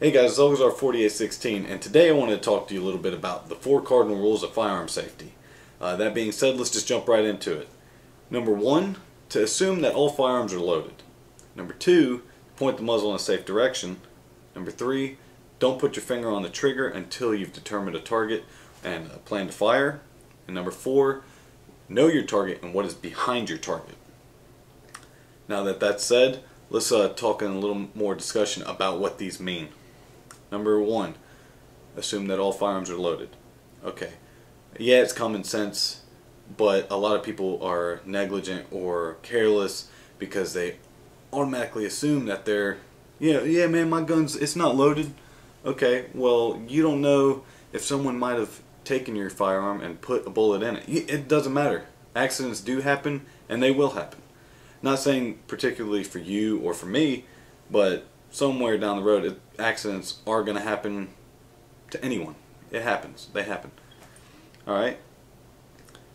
Hey guys, it's always our 4816, and today I want to talk to you a little bit about the 4 cardinal rules of firearm safety. That being said, let's just jump right into it. Number 1, to assume that all firearms are loaded. Number 2, point the muzzle in a safe direction. Number 3, don't put your finger on the trigger until you've determined a target and plan to fire. And number 4, know your target and what is behind your target. Now that that's said, let's talk in a little more discussion about what these mean. Number 1, assume that all firearms are loaded. Okay, yeah, it's common sense, but a lot of people are negligent or careless because they automatically assume that they're, yeah man, my gun's, it's not loaded. Okay, well, you don't know if someone might have taken your firearm and put a bullet in it. It doesn't matter. Accidents do happen, and they will happen. Not saying particularly for you or for me, but somewhere down the road, accidents are going to happen to anyone. It happens. They happen. Alright?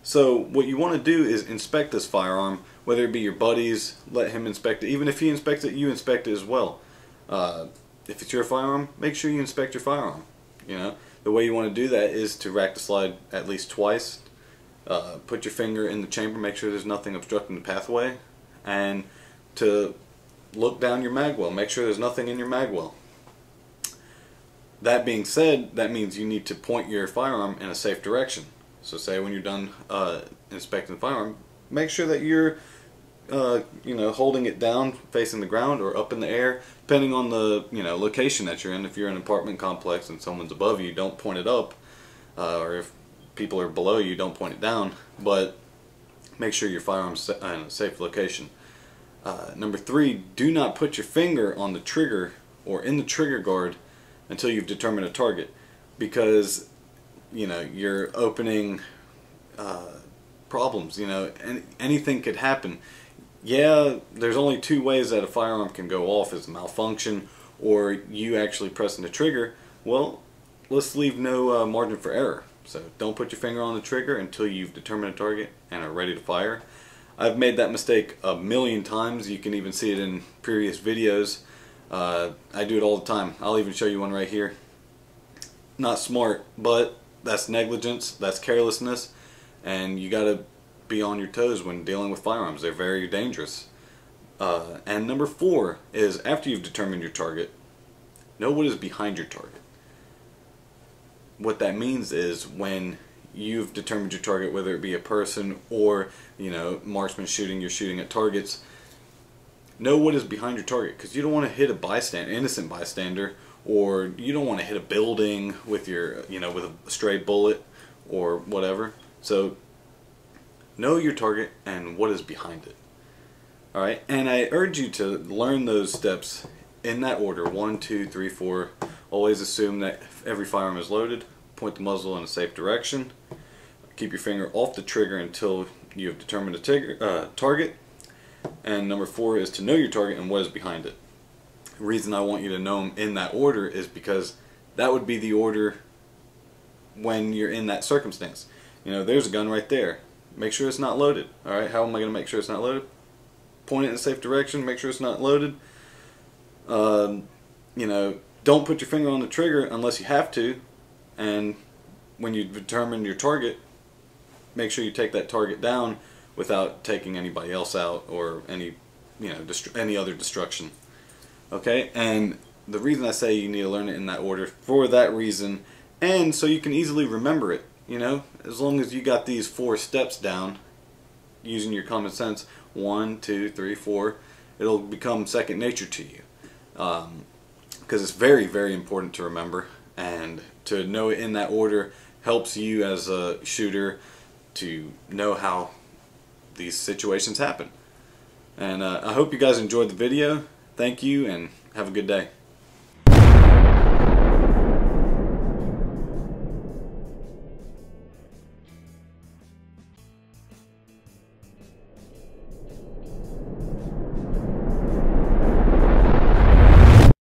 So what you want to do is inspect this firearm, whether it be your buddies, let him inspect it. Even if he inspects it, you inspect it as well. If it's your firearm, make sure you inspect your firearm. The way you want to do that is to rack the slide at least twice. Put your finger in the chamber, make sure there's nothing obstructing the pathway, and to look down your mag well. Make sure there's nothing in your mag well. That being said, that means you need to point your firearm in a safe direction. So say when you're done inspecting the firearm, make sure that you're holding it down facing the ground or up in the air, depending on the location that you're in. If you're in an apartment complex and someone's above you, don't point it up, or if people are below you, don't point it down, but make sure your firearm's in a safe location. Number 3, do not put your finger on the trigger or in the trigger guard until you've determined a target, because you're opening problems. Anything could happen. Yeah, there's only 2 ways that a firearm can go off: is malfunction or you actually pressing the trigger. Well, let's leave no margin for error. So don't put your finger on the trigger until you've determined a target and are ready to fire. I've made that mistake a million times. You can even see it in previous videos. I do it all the time. I'll even show you one right here. Not smart, but that's negligence, that's carelessness, and you gotta be on your toes when dealing with firearms. They're very dangerous. And number 4 is, after you've determined your target, know what is behind your target. What that means is, when you've determined your target, whether it be a person or marksman shooting, you're shooting at targets, know what is behind your target, because you don't want to hit a bystander, innocent bystander, or you don't want to hit a building with your with a stray bullet or whatever. So know your target and what is behind it. Alright, and I urge you to learn those steps in that order: 1, 2, 3, 4. Always assume that every firearm is loaded. Point the muzzle in a safe direction. Keep your finger off the trigger until you have determined a target. And number 4 is to know your target and what is behind it. The reason I want you to know them in that order is because that would be the order when you're in that circumstance. There's a gun right there. Make sure it's not loaded. Alright, how am I going to make sure it's not loaded? Point it in a safe direction, make sure it's not loaded. Don't put your finger on the trigger unless you have to. And when you determine your target, make sure you take that target down without taking anybody else out or any other destruction. Okay, and the reason I say you need to learn it in that order, for that reason, and so you can easily remember it. As long as you got these 4 steps down, using your common sense, 1, 2, 3, 4, it'll become second nature to you. Because it's very, very important to remember, and to know it in that order helps you as a shooter to know how these situations happen. And I hope you guys enjoyed the video. Thank you, and have a good day.